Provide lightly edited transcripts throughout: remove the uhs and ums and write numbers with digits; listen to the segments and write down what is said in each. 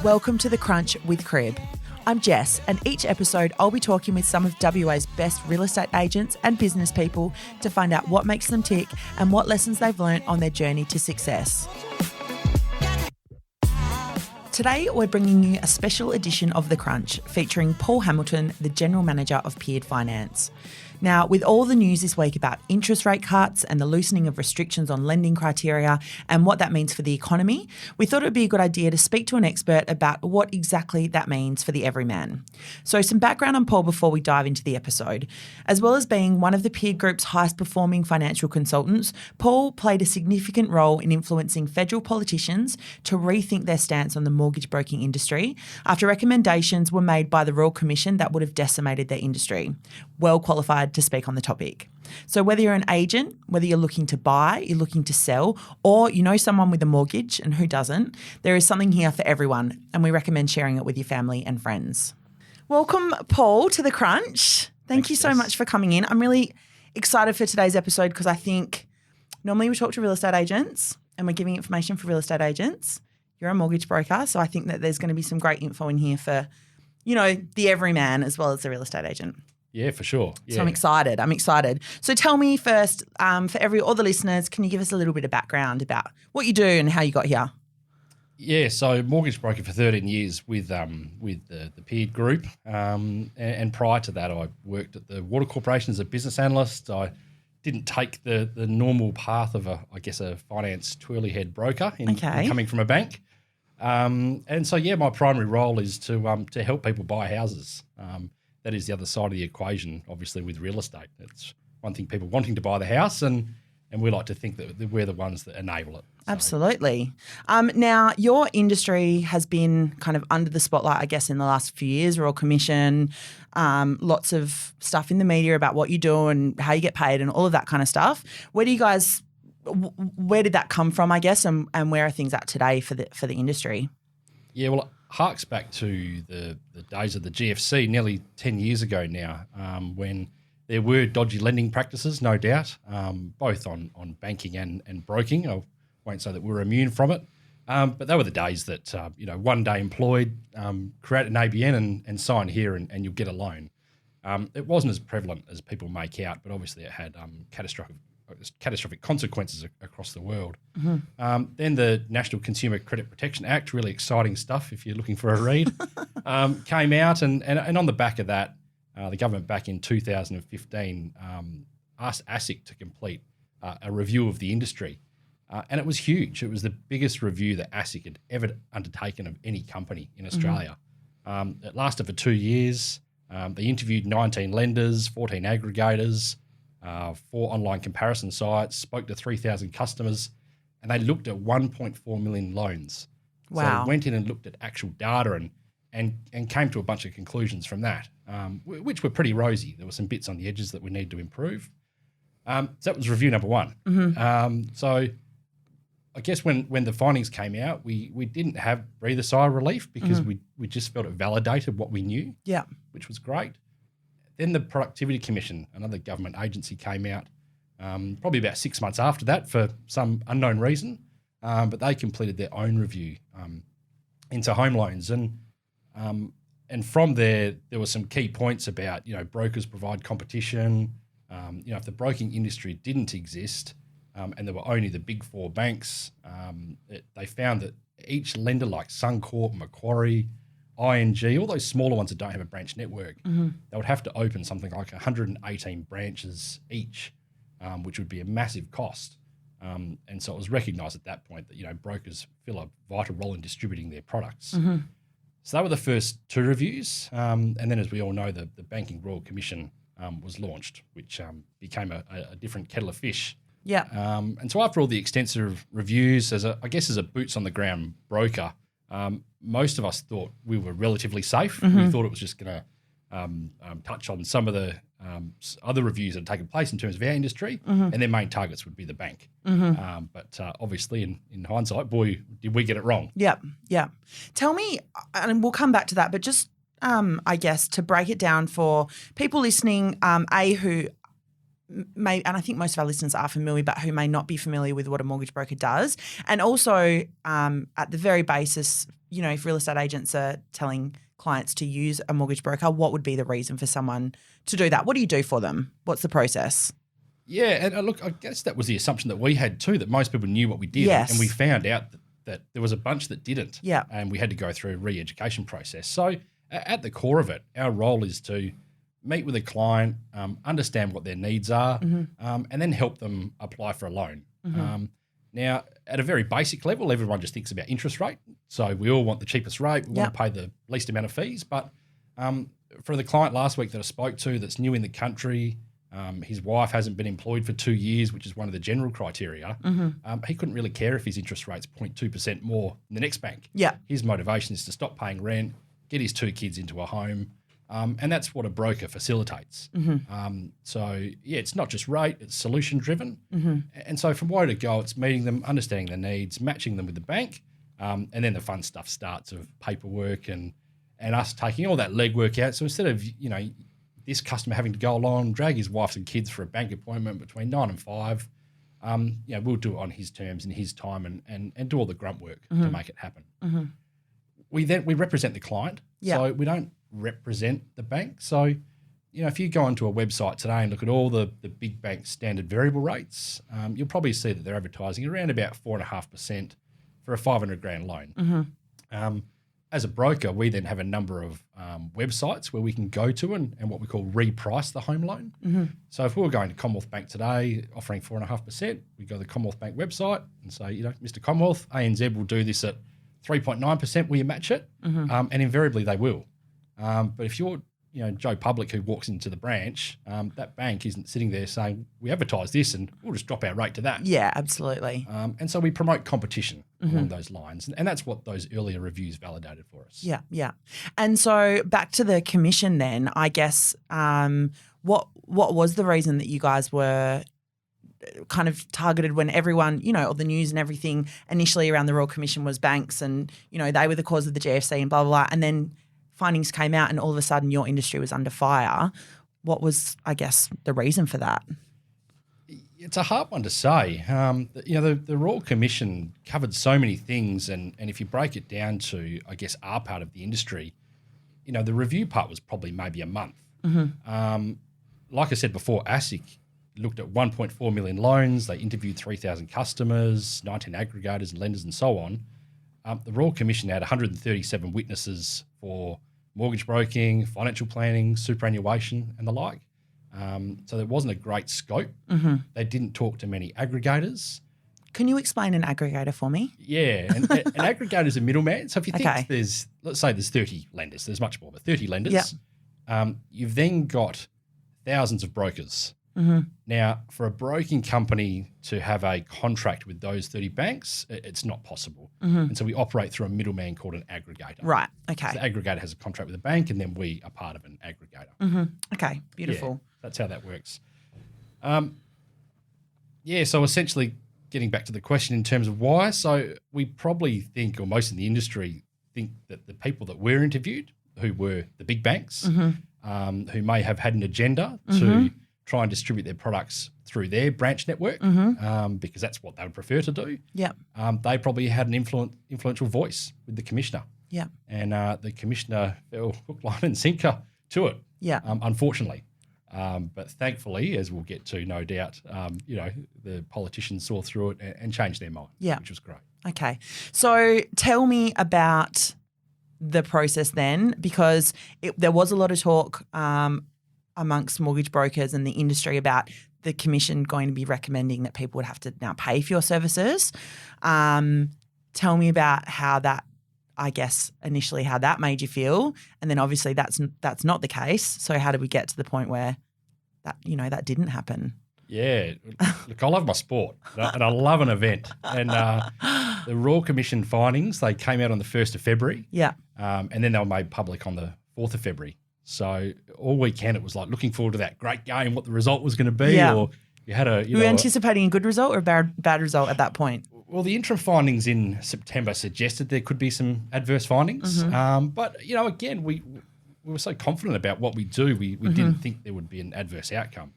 Welcome to The Crunch with Crib. I'm Jess, and each episode I'll be talking with some of WA's best real estate agents and business people to find out what makes them tick and what lessons they've learned on their journey to success. Today, we're bringing you a special edition of The Crunch featuring Paul Hamilton, the General Manager of Peard Finance. Now, with all the news this week about interest rate cuts and the loosening of restrictions on lending criteria and what that means for the economy, we thought it would be a good idea to speak to an expert about what exactly that means for the everyman. So some background on Paul before we dive into the episode. As well as being one of the Peard Group's highest performing financial consultants, Paul played a significant role in influencing federal politicians to rethink their stance on the mortgage broking industry after recommendations were made by the Royal Commission that would have decimated their industry. Well qualified to speak on the topic. So whether you're an agent, whether you're looking to buy, you're looking to sell, or you know someone with a mortgage, and who doesn't, there is something here for everyone, and we recommend sharing it with your family and friends. Welcome, Paul, to The Crunch. Thank you so much for coming in. I'm really excited for today's episode because I think normally we talk to real estate agents and we're giving information for real estate agents. You're a mortgage broker, so I think that there's going to be some great info in here for, you know, the everyman as well as the real estate agent. Yeah, for sure. Yeah. So I'm excited. So tell me first, for all the listeners, can you give us a little bit of background about what you do and how you got here? Yeah, so mortgage broker for 13 years with the Peard Group, and prior to that, I worked at the Water Corporation as a business analyst. I didn't take the normal path of a finance twirly head broker in coming from a bank, and so my primary role is to help people buy houses. That is the other side of the equation, obviously, with real estate. It's one thing, people wanting to buy the house, and we like to think that we're the ones that enable it. So. Absolutely. Now, your industry has been kind of under the spotlight, I guess, in the last few years, Royal Commission, lots of stuff in the media about what you do and how you get paid and all of that kind of stuff. Where did that come from, I guess, and where are things at today for the industry? Yeah, well, it harks back to the days of the GFC nearly 10 years ago now, when there were dodgy lending practices, no doubt, both on banking and broking. I won't say that we're immune from it, but they were the days that, one day employed, create an ABN and sign here and you'll get a loan. It wasn't as prevalent as people make out, but obviously it had catastrophic consequences across the world. Mm-hmm. Then the National Consumer Credit Protection Act, really exciting stuff if you're looking for a read, came out. And on the back of that, the government back in 2015 asked ASIC to complete a review of the industry. And it was huge. It was the biggest review that ASIC had ever undertaken of any company in Australia. Mm-hmm. It lasted for 2 years. They interviewed 19 lenders, 14 aggregators, 4 online comparison sites, spoke to 3,000 customers, and they looked at 1.4 million loans. Wow. So went in and looked at actual data and came to a bunch of conclusions from that, which were pretty rosy. There were some bits on the edges that we need to improve. So that was review number one. Mm-hmm. So I guess when the findings came out, we didn't have breathe a sigh of relief because we just felt it validated what we knew, which was great. Then the Productivity Commission, another government agency, came out probably about 6 months after that for some unknown reason, but they completed their own review into home loans. And from there were some key points about, brokers provide competition. If the broking industry didn't exist and there were only the big 4 banks, they found that each lender like Suncorp, Macquarie, ING, all those smaller ones that don't have a branch network, they would have to open something like 118 branches each, which would be a massive cost. And so it was recognised at that point that, brokers fill a vital role in distributing their products. Mm-hmm. So that were the first 2 reviews. And then, as we all know, the Banking Royal Commission was launched, which became a different kettle of fish. Yeah. And so after all the extensive reviews, as a boots-on-the-ground broker, most of us thought we were relatively safe. Mm-hmm. We thought it was just going to touch on some of the other reviews that had taken place in terms of our industry, and their main targets would be the bank. Mm-hmm. But obviously, in hindsight, boy, did we get it wrong. Yeah. Tell me, and we'll come back to that, but just, I guess, to break it down for people listening, who may, and I think most of our listeners are familiar, but who may not be familiar with what a mortgage broker does. And also at the very basis, if real estate agents are telling clients to use a mortgage broker, what would be the reason for someone to do that? What do you do for them? What's the process? Yeah, and look, I guess that was the assumption that we had too, that most people knew what we did. Yes. And we found out that there was a bunch that didn't. Yeah. And we had to go through a re-education process. So at the core of it, our role is to meet with a client, understand what their needs are, and then help them apply for a loan. Now, at a very basic level, everyone just thinks about interest rate. So we all want the cheapest rate. We want to pay the least amount of fees. But for the client last week that I spoke to that's new in the country, his wife hasn't been employed for 2 years, which is one of the general criteria. He couldn't really care if his interest rate's 0.2% more than the next bank. Yeah. His motivation is to stop paying rent, get his 2 kids into a home, and that's what a broker facilitates. So, it's not just rate, it's solution-driven. And so from where to go, it's meeting them, understanding their needs, matching them with the bank, and then the fun stuff starts of paperwork and us taking all that legwork out. So instead of, this customer having to go along, drag his wife and kids for a bank appointment between 9 and 5, we'll do it on his terms and his time and do all the grunt work to make it happen. We represent the client, so we don't represent the bank. So, if you go onto a website today and look at all the big bank standard variable rates, you'll probably see that they're advertising around about 4.5% for a $500,000 loan. As a broker, we then have a number of websites where we can go to and what we call reprice the home loan. So if we were going to Commonwealth Bank today offering 4.5%, we go to the Commonwealth Bank website and say, Mr. Commonwealth, ANZ will do this at 3.9%. Will you match it? And invariably they will. But if you're Joe Public who walks into the branch, that bank isn't sitting there saying, we advertise this and we'll just drop our rate to that. Yeah, absolutely. And so we promote competition along those lines. And that's what those earlier reviews validated for us. Yeah, yeah. And so back to the commission then, I guess, what was the reason that you guys were kind of targeted when everyone, all the news and everything initially around the Royal Commission was banks and, they were the cause of the GFC and blah, blah, blah. And then findings came out and all of a sudden your industry was under fire. What was, I guess, the reason for that? It's a hard one to say. The Royal Commission covered so many things and if you break it down to, I guess, our part of the industry, the review part was probably maybe a month. Like I said before, ASIC looked at 1.4 million loans. They interviewed 3,000 customers, 19 aggregators and lenders and so on. The Royal Commission had 137 witnesses for mortgage broking, financial planning, superannuation and the like. So there wasn't a great scope. They didn't talk to many aggregators. Can you explain an aggregator for me? Yeah, an aggregator is a middleman. So if you think let's say there's 30 lenders, there's much more, but 30 lenders, you've then got thousands of brokers. Now, for a broking company to have a contract with those 30 banks, it's not possible. And so we operate through a middleman called an aggregator. Right, okay. So the aggregator has a contract with a bank and then we are part of an aggregator. Okay, beautiful. Yeah, that's how that works. So essentially getting back to the question in terms of why, so we probably think, or most in the industry think that the people that were interviewed, who were the big banks, who may have had an agenda to try and distribute their products through their branch network because that's what they would prefer to do. Yeah. They probably had an influential voice with the commissioner. Yeah. And the commissioner fell hook, line and sinker to it, unfortunately. But thankfully, as we'll get to, no doubt, the politicians saw through it and changed their mind, which was great. Okay. So tell me about the process then, because there was a lot of talk amongst mortgage brokers and the industry about the commission going to be recommending that people would have to now pay for your services. Tell me about how that, I guess, initially how that made you feel. And then obviously that's not the case. So how did we get to the point where that didn't happen? Yeah, look, I love my sport and I love an event. And the Royal Commission findings, they came out on the 1st of February. Yeah. And then they were made public on the 4th of February. So all weekend it was like looking forward to that great game, what the result was going to be. Yeah. Or you had were you anticipating a good result or a bad result at that point? Well, the interim findings in September suggested there could be some adverse findings. But, again, we were so confident about what we do, we didn't think there would be an adverse outcome.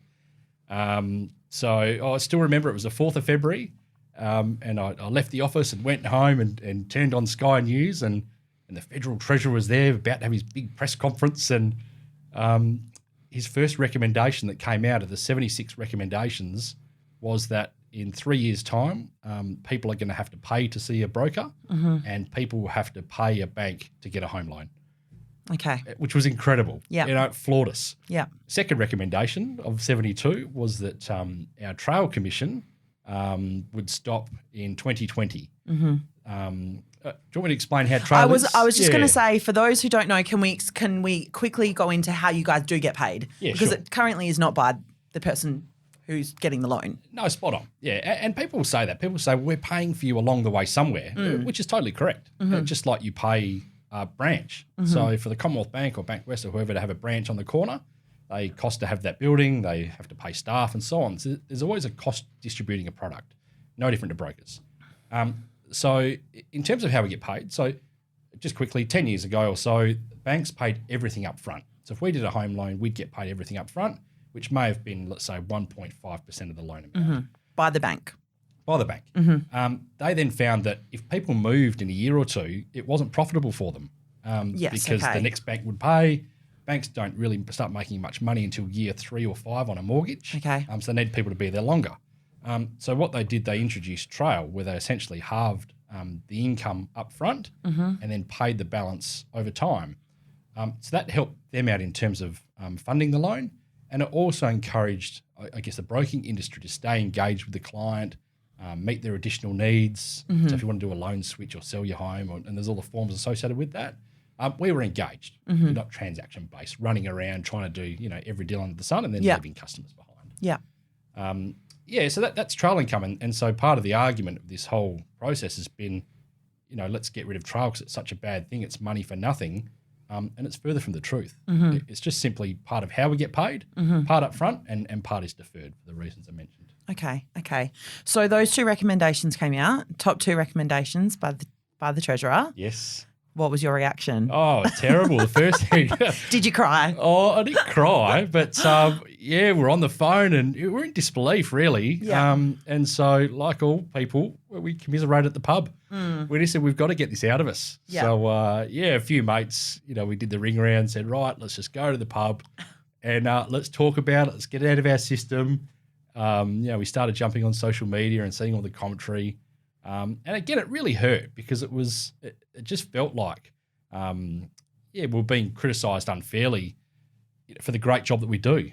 So I still remember it was the 4th of February, and I left the office and went home and turned on Sky News, and the Federal Treasurer was there about to have his big press conference, and his first recommendation that came out of the 76 recommendations was that in 3 years' time, people are going to have to pay to see a broker, and people will have to pay a bank to get a home loan. Okay. Which was incredible. Yeah. It floored us. Yeah. Second recommendation of 72 was that our trail commission would stop in 2020. Do you want me to explain how trail is? I was just going to say, for those who don't know, can we quickly go into how you guys do get paid? Yeah, because sure. it currently is not by the person who's getting the loan. No, spot on. Yeah, and people say that. People say, we're paying for you along the way somewhere, which is totally correct. Just like you pay a branch. So for the Commonwealth Bank or Bank West or whoever to have a branch on the corner, they cost to have that building, they have to pay staff and so on. So there's always a cost distributing a product, no different to brokers. So in terms of how we get paid, so just quickly, 10 years ago or so, banks paid everything up front. So if we did a home loan, we'd get paid everything up front, which may have been, let's say, 1.5% of the loan amount. By the bank. By the bank. They then found that if people moved in a year or two, it wasn't profitable for them because the next bank would pay. Banks don't really start making much money until year 3 or 5 on a mortgage. Okay. So they need people to be there longer. So what they did, they introduced trail, where they essentially halved the income up front and then paid the balance over time. So that helped them out in terms of funding the loan, and it also encouraged, I guess, the broking industry to stay engaged with the client, meet their additional needs. So if you want to do a loan switch or sell your home, and there's all the forms associated with that, we were engaged, not transaction-based, running around trying to do every deal under the sun and then leaving customers behind. Yeah. So that's trail income. And so part of the argument of this whole process has been, let's get rid of trail because it's such a bad thing. It's money for nothing. And it's further from the truth. It's just simply part of how we get paid, part up front and part is deferred for the reasons I mentioned. Okay. So those 2 recommendations came out, top 2 recommendations by the Treasurer. Yes. What was your reaction? Oh, terrible. The first thing. Did you cry? Oh, I didn't cry, but we're on the phone and we're in disbelief, really. Yeah. And so, like all people, we commiserate at the pub. We just said, we've got to get this out of us. Yeah. So, a few mates, we did the ring around, said, right, let's just go to the pub and let's talk about it. Let's get it out of our system. We started jumping on social media and seeing all the commentary. And again, it really hurt because it just felt like, we're being criticised unfairly for the great job that we do.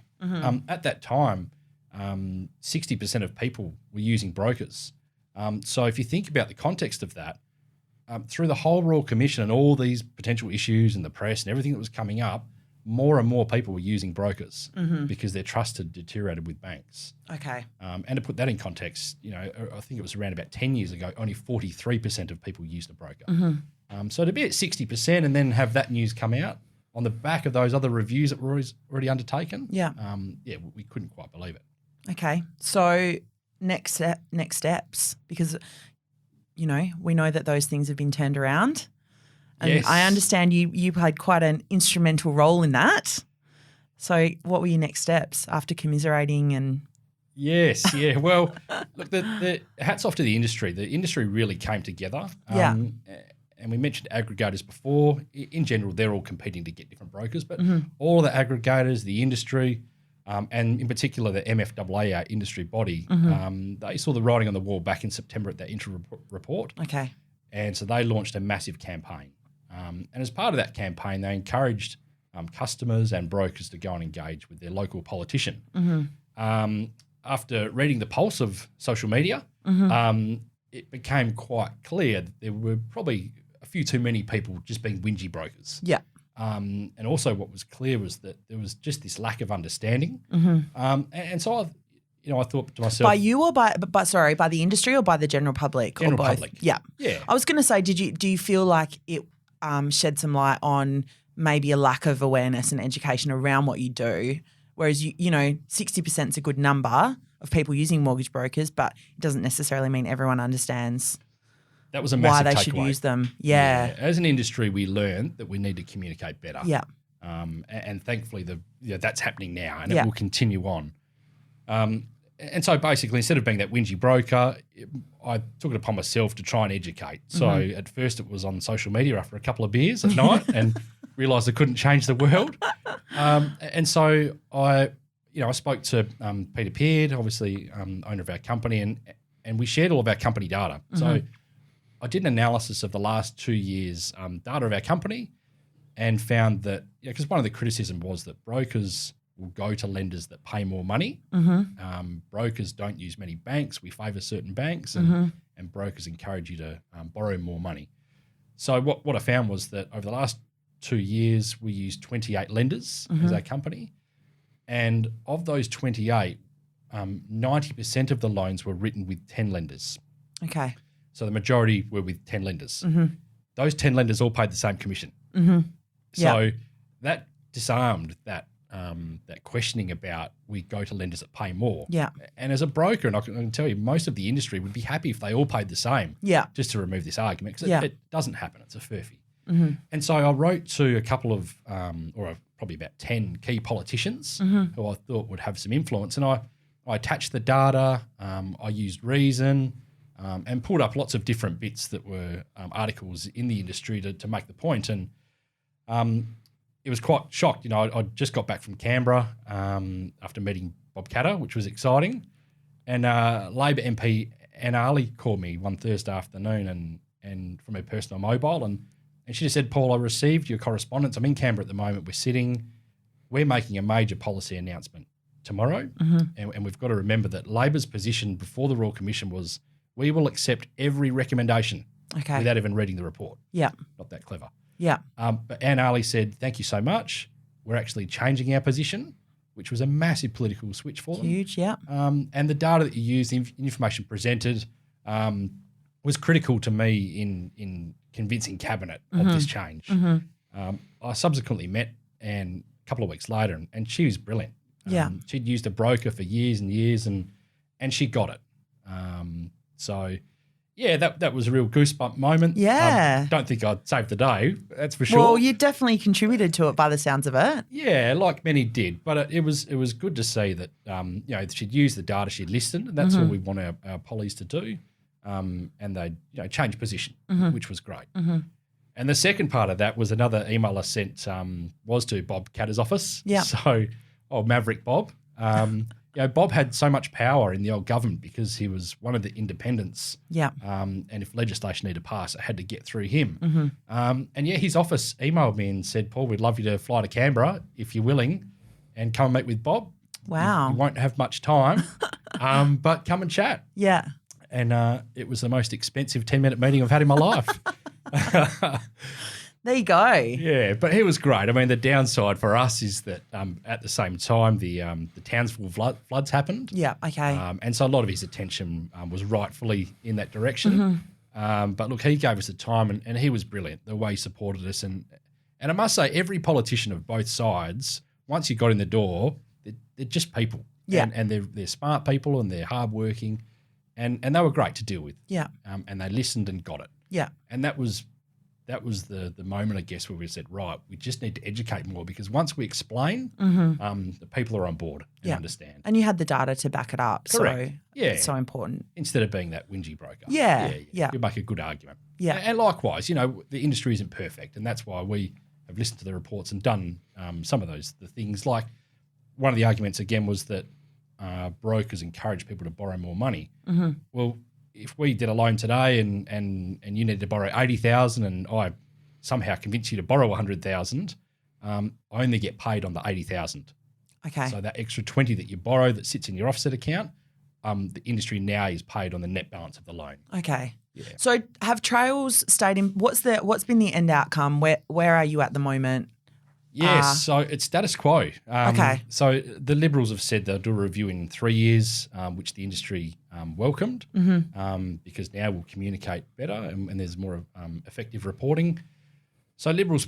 At that time, 60% of people were using brokers. So if you think about the context of that, through the whole Royal Commission and all these potential issues and the press and everything that was coming up, more and more people were using brokers because their trust had deteriorated with banks. Okay. And to put that in context, I think it was around about 10 years ago, only 43% of people used a broker. So to be at 60% and then have that news come out on the back of those other reviews that were already undertaken, we couldn't quite believe it. Okay. So next steps, because, we know that those things have been turned around. And yes. I understand you played quite an instrumental role in that. So what were your next steps after commiserating and? Yes, yeah. Well, look, the hats off to the industry. The industry really came together. And we mentioned aggregators before. In general, they're all competing to get different brokers, but all the aggregators, the industry, and in particular the MFAA, our industry body, they saw the writing on the wall back in September at that interim report. Okay. And so they launched a massive campaign. And as part of that campaign, they encouraged customers and brokers to go and engage with their local politician. After reading the pulse of social media, it became quite clear that there were probably a few too many people just being whingy brokers. Yeah. And also what was clear was that there was just this lack of understanding. And so I thought to myself, by you or by the industry or by the general public? General or both? public. Yeah. I was going to say, do you feel like it shed some light on maybe a lack of awareness and education around what you do? Whereas 60% is a good number of people using mortgage brokers, but it doesn't necessarily mean everyone understands that was a massive why they takeaway. should use them. Yeah. As an industry, we learned that we need to communicate better. Yeah. And thankfully, that's happening now, and Yeah. it will continue on. And so basically, instead of being that whingy broker, I took it upon myself to try and educate. So at first it was on social media after a couple of beers at night and realised I couldn't change the world. And so I spoke to Peter Peard, obviously owner of our company, and we shared all of our company data. So I did an analysis of the last 2 years' data of our company and found that, because one of the criticism was that brokers will go to lenders that pay more money. Brokers don't use many banks. We favour certain banks and brokers encourage you to borrow more money. So what I found was that over the last 2 years, we used 28 lenders as our company. And of those 28, 90% of the loans were written with 10 lenders. Okay. So the majority were with 10 lenders. Those 10 lenders all paid the same commission. So that disarmed that questioning about we go to lenders that pay more. Yeah. And as a broker, and I can tell you, most of the industry would be happy if they all paid the same. Yeah. Just to remove this argument, because it doesn't happen. It's a furphy. And so I wrote to a couple of, probably about 10 key politicians who I thought would have some influence. And I attached the data. I used Reason and pulled up lots of different bits that were articles in the industry to make the point. And it was quite shocked. I just got back from Canberra after meeting Bob Katter, which was exciting. And Labor MP Anna Ali called me one Thursday afternoon and from her personal mobile. And she just said, Paul, I received your correspondence. I'm in Canberra at the moment. We're making a major policy announcement tomorrow. And we've got to remember that Labor's position before the Royal Commission was we will accept every recommendation without even reading the report. Yeah. Not that clever. Yeah. But Anne Ali said, thank you so much. We're actually changing our position, which was a massive political switch for them. Huge, yeah. And the data that you used, the information presented, was critical to me in convincing Cabinet of this change. I subsequently met Anne a couple of weeks later, and she was brilliant. She'd used a broker for years and years, and she got it. So, yeah, that was a real goosebump moment. Yeah. Don't think I'd saved the day, that's for sure. Well, you definitely contributed to it by the sounds of it. Yeah, like many did. But it was good to see that, she'd used the data, she'd listened, and that's all we want our pollies to do. And they changed position, which was great. And the second part of that was another email I sent was to Bob Katter's office. Yeah. So, Maverick Bob. Bob had so much power in the old government because he was one of the independents. Yeah. And if legislation needed to pass, it had to get through him. His office emailed me and said, Paul, we'd love you to fly to Canberra if you're willing and come and meet with Bob. Wow. You won't have much time, but come and chat. Yeah. And it was the most expensive 10-minute meeting I've had in my life. There you go. Yeah, but he was great. I mean, the downside for us is that at the same time, the Townsville floods happened. Yeah, okay. And so a lot of his attention was rightfully in that direction. But look, he gave us the time and he was brilliant, the way he supported us. And I must say, every politician of both sides, once you got in the door, they're just people. Yeah. And they're smart people and they're hardworking. And they were great to deal with. Yeah. And they listened and got it. Yeah. And that was the moment, I guess, where we said, right, we just need to educate more because once we explain, the people are on board and understand. And you had the data to back it up. Correct. So it's so important. Instead of being that whingy broker. Yeah. You make a good argument. Yeah. And likewise, the industry isn't perfect, and that's why we have listened to the reports and done some of the things. Like one of the arguments, again, was that brokers encourage people to borrow more money. Well, if we did a loan today and you needed to borrow 80,000 and I somehow convince you to borrow 100,000, I only get paid on the 80,000. Okay. So that extra 20 that you borrow that sits in your offset account, the industry now is paid on the net balance of the loan. Okay. Yeah. So have Trails stayed in? What's been the end outcome? Where are you at the moment? Yes, so it's status quo. Okay. So the Liberals have said they'll do a review in 3 years, which the industry welcomed because now we'll communicate better and there's more effective reporting. So Liberals'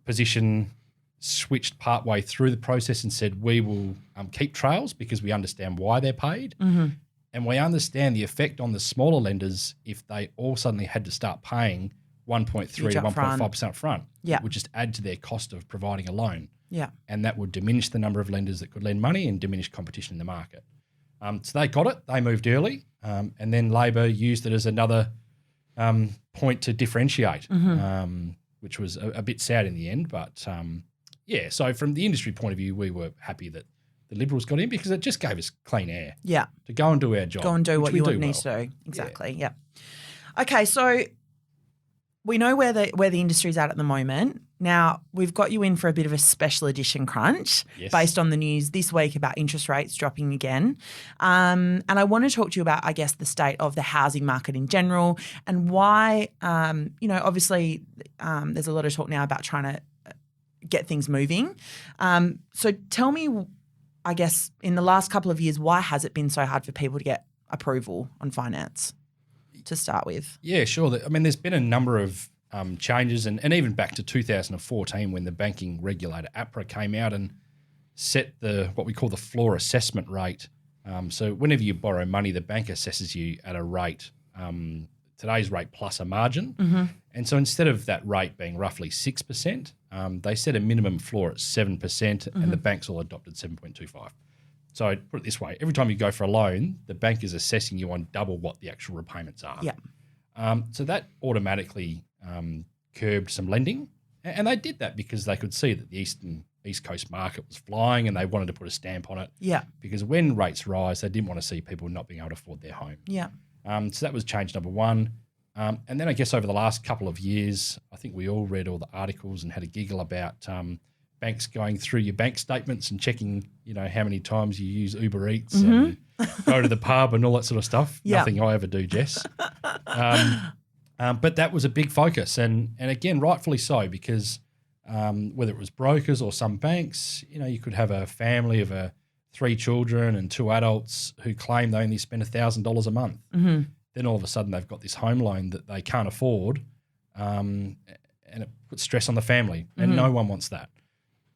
position switched partway through the process and said we will keep Trails because we understand why they're paid and we understand the effect on the smaller lenders if they all suddenly had to start paying 1.3 to 1.5% up front, would just add to their cost of providing a loan. Yeah. And that would diminish the number of lenders that could lend money and diminish competition in the market. So they got it. They moved early, and then Labor used it as another point to differentiate, which was a bit sad in the end. But so from the industry point of view, we were happy that the Liberals got in because it just gave us clean air. Yeah. To go and do our job. Go and do what you need well. to do. Exactly. Yeah. Okay, so we know where the industry's at the moment. Now, we've got you in for a bit of a special edition crunch based on the news this week about interest rates dropping again. And I want to talk to you about, I guess, the state of the housing market in general and why, obviously there's a lot of talk now about trying to get things moving. So tell me, I guess, in the last couple of years, why has it been so hard for people to get approval on finance to start with? Yeah, sure. I mean, there's been a number of changes and even back to 2014 when the banking regulator APRA came out and set what we call the floor assessment rate. So whenever you borrow money, the bank assesses you at a rate, today's rate plus a margin. And so instead of that rate being roughly 6%, they set a minimum floor at 7% and the banks all adopted 7.25. So I'd put it this way, every time you go for a loan, the bank is assessing you on double what the actual repayments are. Yeah. So that automatically curbed some lending. And they did that because they could see that the East Coast market was flying and they wanted to put a stamp on it. Yeah. Because when rates rise, they didn't want to see people not being able to afford their home. Yeah. So that was change number one. And then I guess over the last couple of years, I think we all read all the articles and had a giggle about banks going through your bank statements and checking, how many times you use Uber Eats and go to the pub and all that sort of stuff. Yeah. Nothing I ever do, Jess. But that was a big focus. And again, rightfully so, because whether it was brokers or some banks, you could have a family of 3 children and 2 adults who claim they only spend $1,000 a month. Then all of a sudden they've got this home loan that they can't afford, and it puts stress on the family, and no one wants that.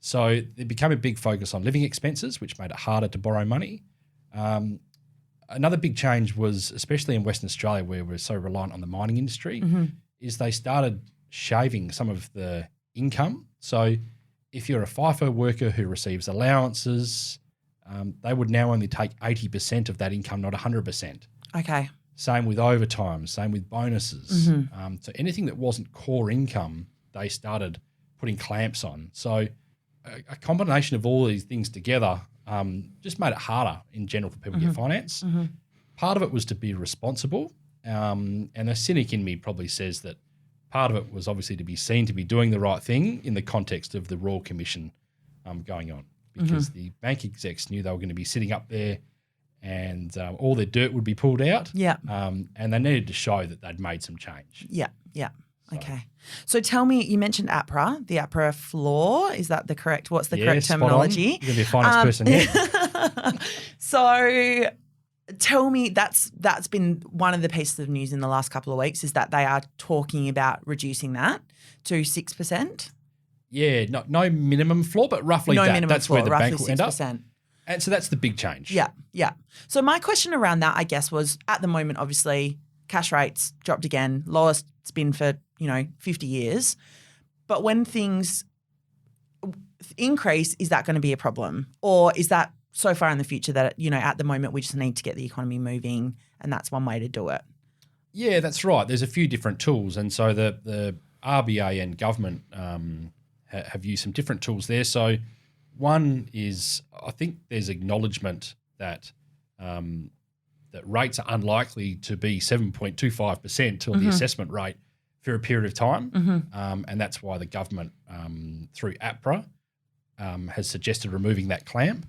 So it became a big focus on living expenses, which made it harder to borrow money. Another big change was, especially in Western Australia where we're so reliant on the mining industry, is they started shaving some of the income. So if you're a FIFO worker who receives allowances, they would now only take 80% of that income, not 100%. Okay. Same with overtime, same with bonuses. So anything that wasn't core income, they started putting clamps on. So a combination of all these things together just made it harder in general for people to get finance. Part of it was to be responsible. And the cynic in me probably says that part of it was obviously to be seen to be doing the right thing in the context of the Royal Commission going on, because the bank execs knew they were going to be sitting up there and all their dirt would be pulled out. Yeah. And they needed to show that they'd made some change. Yeah. Yeah. Okay. So tell me, you mentioned APRA, the APRA floor. Is that the correct, what's the correct terminology? You're going to be a finance person here. So tell me, that's been one of the pieces of news in the last couple of weeks, is that they are talking about reducing that to 6%. Yeah, no minimum floor, but roughly that's floor, where the bank will 6%. end up. And so that's the big change. Yeah, yeah. So my question around that, I guess, was at the moment, obviously, cash rates dropped again, lowest it's been for, 50 years. But when things increase, is that going to be a problem? Or is that so far in the future that, at the moment we just need to get the economy moving and that's one way to do it? Yeah, that's right. There's a few different tools. And so the RBA and government have used some different tools there. So one is, I think there's acknowledgement that that rates are unlikely to be 7.25% till the assessment rate for a period of time. And that's why the government, through APRA, has suggested removing that clamp.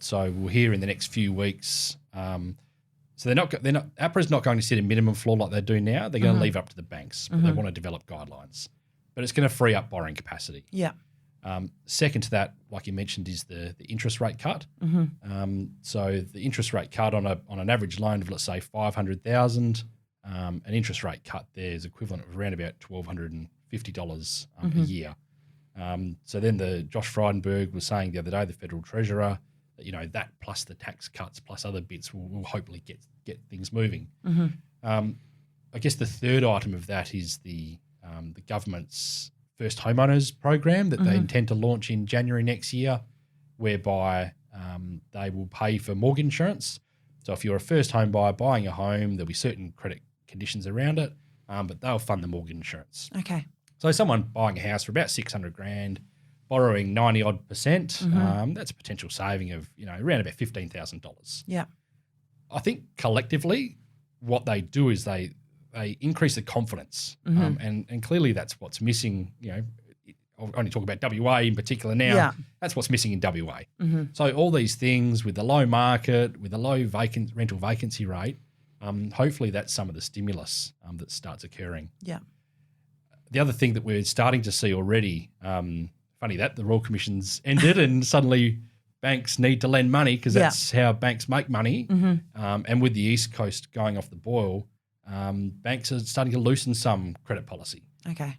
So we'll hear in the next few weeks. So APRA's not going to set a minimum floor like they do now. They're going to leave it up to the banks, but they want to develop guidelines. But it's going to free up borrowing capacity. Yeah. Second to that, like you mentioned, is the interest rate cut. So the interest rate cut on an average loan of, let's say, $500,000, an interest rate cut there is equivalent of around about $1,250 a year. So then Josh Frydenberg was saying the other day, the Federal Treasurer, that that plus the tax cuts plus other bits will hopefully get things moving. I guess the third item of that is the government's first homeowners program that they intend to launch in January next year, whereby they will pay for mortgage insurance. So if you're a first home buyer buying a home, there'll be certain credit conditions around it, but they'll fund the mortgage insurance. Okay. So someone buying a house for about 600 grand, borrowing 90 odd percent, that's a potential saving of, around about $15,000. Yeah. I think collectively what they do is they increase the confidence. And clearly that's what's missing, I'll only talk about WA in particular now. Yeah. That's what's missing in WA. So all these things with the low market, with the low rental vacancy rate, hopefully that's some of the stimulus that starts occurring. Yeah. The other thing that we're starting to see already, funny that the Royal Commission's ended and suddenly banks need to lend money because that's how banks make money. And with the East Coast going off the boil, banks are starting to loosen some credit policy. Okay.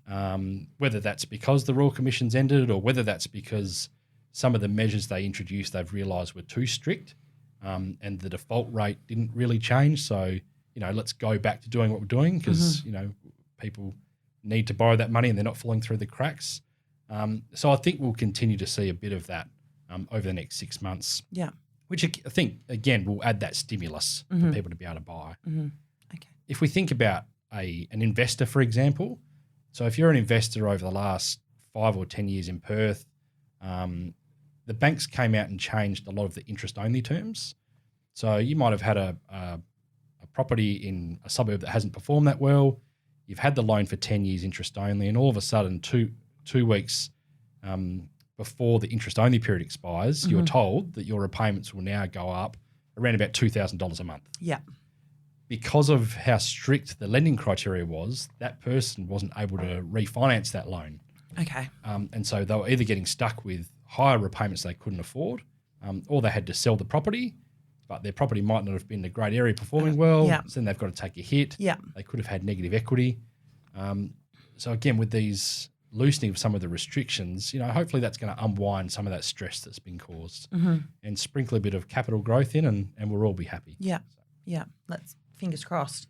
Whether that's because the Royal Commission's ended or whether that's because some of the measures they introduced they've realised were too strict and the default rate didn't really change. So, let's go back to doing what we're doing because, people need to borrow that money and they're not falling through the cracks. So I think we'll continue to see a bit of that over the next 6 months. Yeah. Which I think, again, will add that stimulus for people to be able to buy. Okay. If we think about an investor, for example, so if you're an investor over the last 5 or 10 years in Perth, the banks came out and changed a lot of the interest-only terms. So you might have had a property in a suburb that hasn't performed that well. You've had the loan for 10 years interest-only, and all of a sudden, two weeks before the interest-only period expires, you're told that your repayments will now go up around about $2,000 a month. Yeah. Because of how strict the lending criteria was, that person wasn't able to refinance that loan. Okay. And so they were either getting stuck with higher repayments they couldn't afford, or they had to sell the property, but their property might not have been in a great area performing well, so then they've got to take a hit. Yeah. They could have had negative equity. So again, with these loosening of some of the restrictions, hopefully that's going to unwind some of that stress that's been caused and sprinkle a bit of capital growth in and we'll all be happy. Yeah. Yeah. Let's fingers crossed.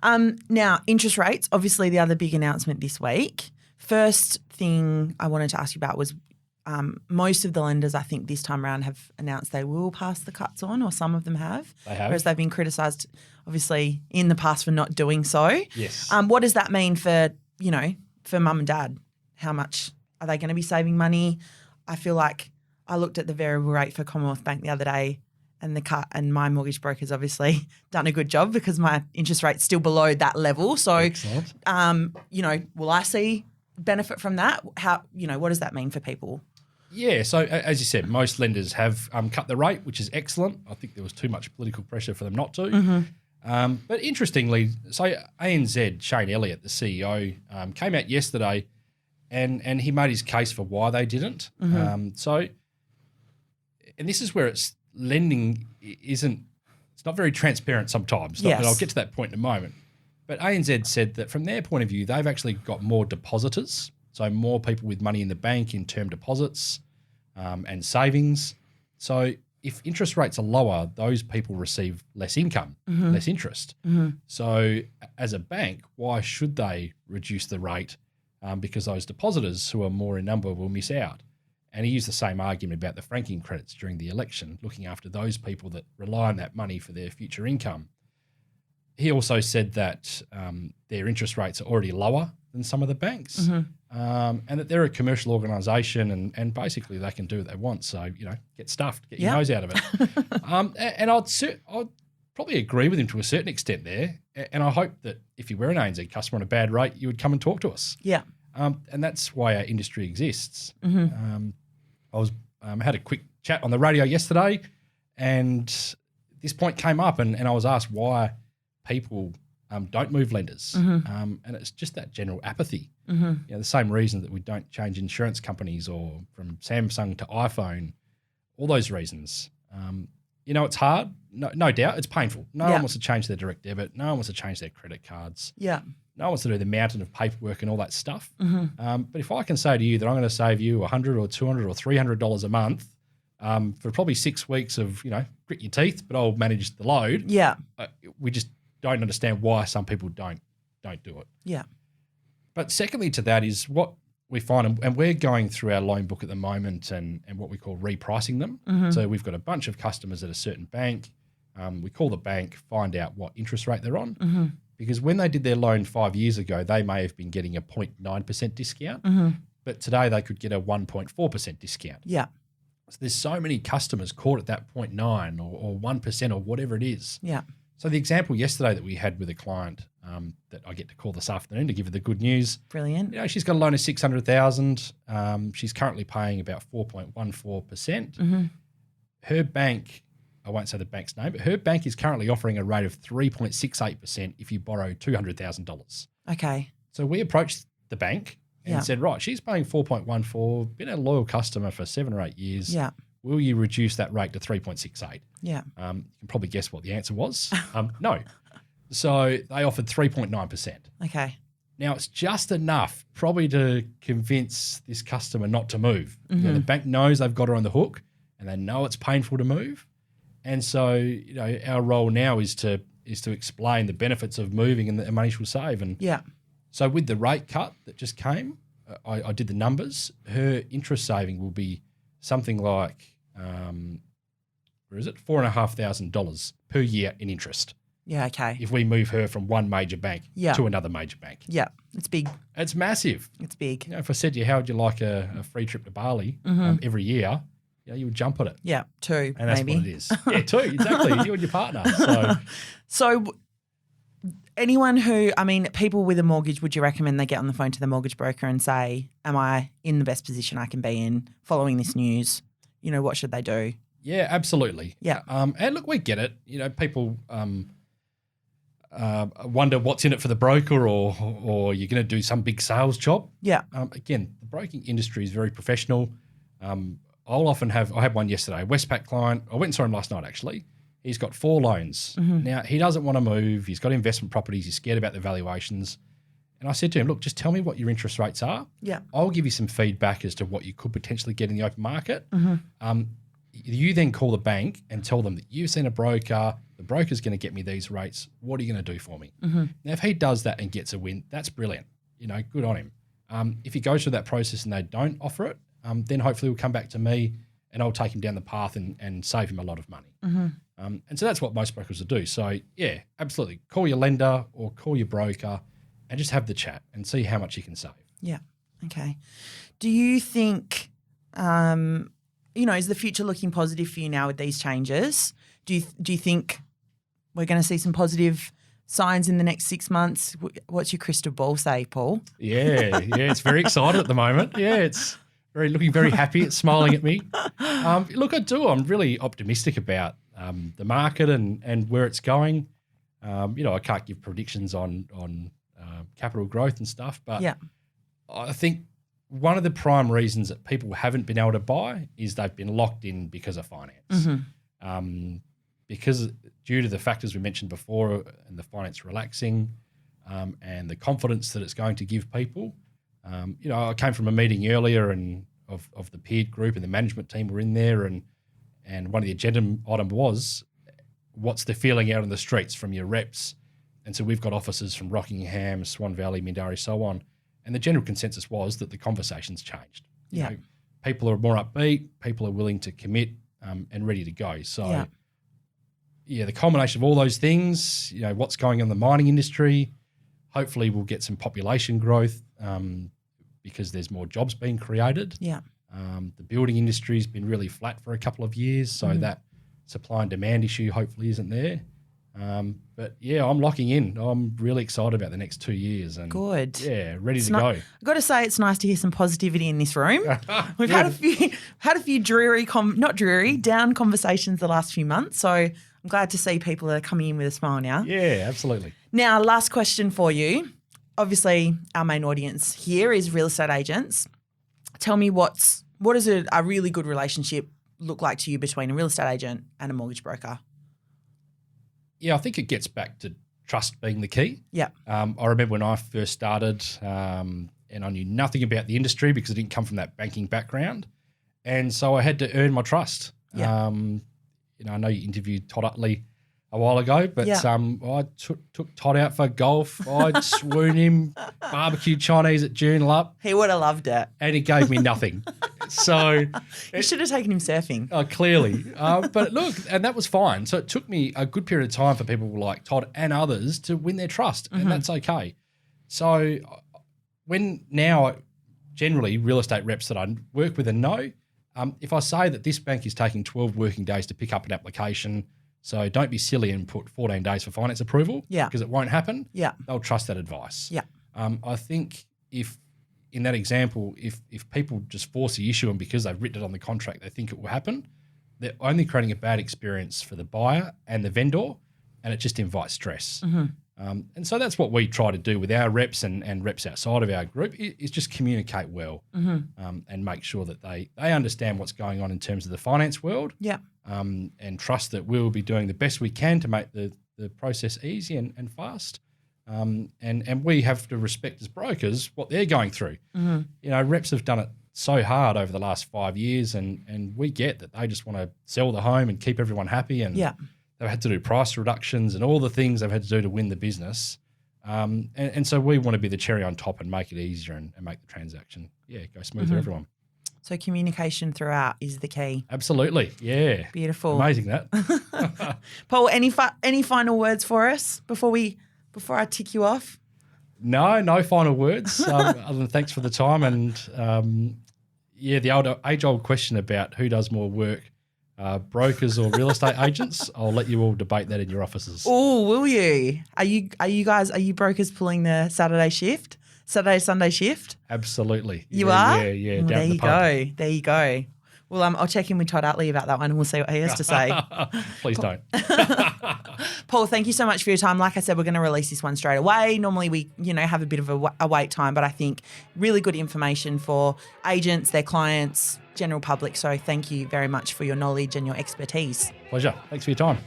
Now, interest rates, obviously the other big announcement this week. First thing I wanted to ask you about was most of the lenders, I think, this time around have announced they will pass the cuts on, or some of them have. They have. Whereas they've been criticised, obviously, in the past for not doing so. Yes. What does that mean for, for mum and dad? How much are they going to be saving money? I feel like I looked at the variable rate for Commonwealth Bank the other day and the cut, and my mortgage broker's obviously done a good job because my interest rate's still below that level. So, excellent. Will I see benefit from that? How, what does that mean for people? Yeah, so as you said, most lenders have cut the rate, which is excellent. I think there was too much political pressure for them not to. But interestingly, so ANZ, Shane Elliott, the CEO, came out yesterday and he made his case for why they didn't. And this is where lending it's not very transparent sometimes. Yes. And I'll get to that point in a moment. But ANZ said that from their point of view, they've actually got more depositors, so more people with money in the bank in term deposits and savings. So if interest rates are lower, those people receive less income, less interest. So as a bank, why should they reduce the rate? Because those depositors who are more in number will miss out. And he used the same argument about the franking credits during the election, looking after those people that rely on that money for their future income. He also said that their interest rates are already lower than some of the banks, and that they're a commercial organisation and basically they can do what they want. So, get stuffed, get your nose out of it. And I'd probably agree with him to a certain extent there. And I hope that if you were an ANZ customer on a bad rate, you would come and talk to us. Yeah. And that's why our industry exists. I had a quick chat on the radio yesterday and this point came up and I was asked why people don't move lenders. And it's just that general apathy. The same reason that we don't change insurance companies or from Samsung to iPhone, all those reasons. It's hard. No doubt. It's painful. No one wants to change their direct debit. No one wants to change their credit cards. Yeah. No one wants to do the mountain of paperwork and all that stuff. But if I can say to you that I'm going to save you $100 or $200 or $300 a month for probably 6 weeks of, grit your teeth, but I'll manage the load. Yeah. We just don't understand why some people don't do it. Yeah. But secondly to that is what we find, and we're going through our loan book at the moment and what we call repricing them. So we've got a bunch of customers at a certain bank. We call the bank, find out what interest rate they're on. Because when they did their loan 5 years ago, they may have been getting a 0.9% discount, but today they could get a 1.4% discount. Yeah. So there's so many customers caught at that 0.9 or 1% or whatever it is. Yeah. So the example yesterday that we had with a client that I get to call this afternoon to give her the good news. Brilliant. You know, she's got a loan of $600,000. She's currently paying about 4.14%. Her bank, I won't say the bank's name, but her bank is currently offering a rate of 3.68% if you borrow $200,000. Okay. So we approached the bank and said, right, she's paying 4.14, been a loyal customer for 7 or 8 years. Yeah. Will you reduce that rate to 3.68? Yeah. You can probably guess what the answer was. No. So they offered 3.9%. Okay. Now, it's just enough probably to convince this customer not to move. You know, the bank knows they've got her on the hook and they know it's painful to move. And so, you know, our role now is to explain the benefits of moving and the money she'll save. And so with the rate cut that just came, I did the numbers. Her interest saving will be something like, where is it? $4,500 per year in interest. Yeah, okay. If we move her from one major bank to another major bank. Yeah, it's big. It's massive. It's big. You know, if I said to you, how would you like a free trip to Bali every year, you know, you would jump at it. Yeah, 2 and that's maybe. what it is. Yeah, 2, exactly. You and your partner. So anyone who, I mean, people with a mortgage, would you recommend they get on the phone to the mortgage broker and say, am I in the best position I can be in following this news? You know, what should they do? Yeah, absolutely. Yeah. And look, we get it. You know, people wonder what's in it for the broker or you're going to do some big sales job. Yeah. Again, the broking industry is very professional. I had one yesterday, a Westpac client. I went and saw him last night, actually. He's got 4 loans. Now, he doesn't want to move. He's got investment properties. He's scared about the valuations. And I said to him, look, just tell me what your interest rates are. Yeah. I'll give you some feedback as to what you could potentially get in the open market. You then call the bank and tell them that you've seen a broker. The broker's going to get me these rates. What are you going to do for me? Now, if he does that and gets a win, that's brilliant. You know, good on him. If he goes through that process and they don't offer it, then hopefully he'll come back to me and I'll take him down the path and save him a lot of money. And so that's what most brokers will do. So, yeah, absolutely. Call your lender or call your broker and just have the chat and see how much you can save. Yeah. Okay. Do you think, you know, is the future looking positive for you now with these changes? Do you think we're going to see some positive signs in the next 6 months? What's your crystal ball say, Paul? Yeah, it's very excited at the moment. Yeah, it's looking very happy. It's smiling at me. Look, I'm really optimistic about the market and where it's going. You know, I can't give predictions on capital growth and stuff, but I think one of the prime reasons that people haven't been able to buy is they've been locked in because of finance. Because due to the factors we mentioned before and the finance relaxing and the confidence that it's going to give people. You know, I came from a meeting earlier and of the Peard Group and the management team were in there and one of the agenda item was, what's the feeling out in the streets from your reps? And so we've got offices from Rockingham, Swan Valley, Mindarie, so on. And the general consensus was that the conversation's changed. You know, people are more upbeat, people are willing to commit and ready to go. So, the combination of all those things, you know, what's going on in the mining industry, hopefully we'll get some population growth because there's more jobs being created. Yeah. The building industry's been really flat for a couple of years, so that supply and demand issue hopefully isn't there. But yeah, I'm locking in. I'm really excited about the next 2 years. And good. Yeah, ready to go. I've got to say, it's nice to hear some positivity in this room. We've had a few down conversations the last few months. So I'm glad to see people are coming in with a smile now. Yeah, absolutely. Now, last question for you. Obviously, our main audience here is real estate agents. Tell me what does a really good relationship look like to you between a real estate agent and a mortgage broker? Yeah, I think it gets back to trust being the key. Yeah. I remember when I first started and I knew nothing about the industry because I didn't come from that banking background. And so I had to earn my trust. Yeah. You know, I know you interviewed Todd Utley a while ago, but Yeah. I took Todd out for golf. I'd swoon him, barbecue Chinese at Joondalup, He would have loved it. and he gave me nothing. So You should have taken him surfing. clearly, but look, and that was fine. So it took me a good period of time for people like Todd and others to win their trust, and that's okay. So when now, generally, real estate reps that I work with and know, if I say that this bank is taking 12 working days to pick up an application, so don't be silly and put 14 days for finance approval, because it won't happen. Yeah. They'll trust that advice. Yeah. I think if in that example, if people just force the issue and because they've written it on the contract, they think it will happen, they're only creating a bad experience for the buyer and the vendor, and it just invites stress. And so that's what we try to do with our reps and reps outside of our group is just communicate well and make sure that they understand what's going on in terms of the finance world and trust that we'll be doing the best we can to make the process easy and fast. And we have to respect as brokers what they're going through. You know, reps have done it so hard over the last 5 years and we get that they just want to sell the home and keep everyone happy and they've had to do price reductions and all the things they've had to do to win the business. And so we want to be the cherry on top and make it easier and make the transaction, go smooth for everyone. So communication throughout is the key. Absolutely, yeah. Beautiful. Amazing that. Paul, any final words for us before I tick you off? No final words other than thanks for the time and the age-old question about who does more work, brokers or real estate agents. I'll let you all debate that in your offices. Oh, will you? Are you brokers pulling the Saturday Sunday shift? Absolutely. You are? Yeah. Well, Down there the you pub. go. There you go. Well, I'll check in with Todd Utley about that one and we'll see what he has to say. Please don't. Paul, thank you so much for your time. Like I said, we're going to release this one straight away. Normally we, have a bit of a wait time, but I think really good information for agents, their clients, general public. So thank you very much for your knowledge and your expertise. Pleasure. Thanks for your time.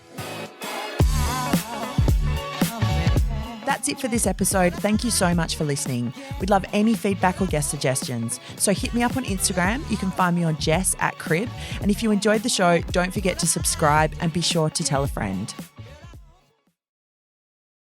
That's it for this episode. Thank you so much for listening. We'd love any feedback or guest suggestions. So hit me up on Instagram. You can find me on Jess @Crib. And if you enjoyed the show, don't forget to subscribe and be sure to tell a friend.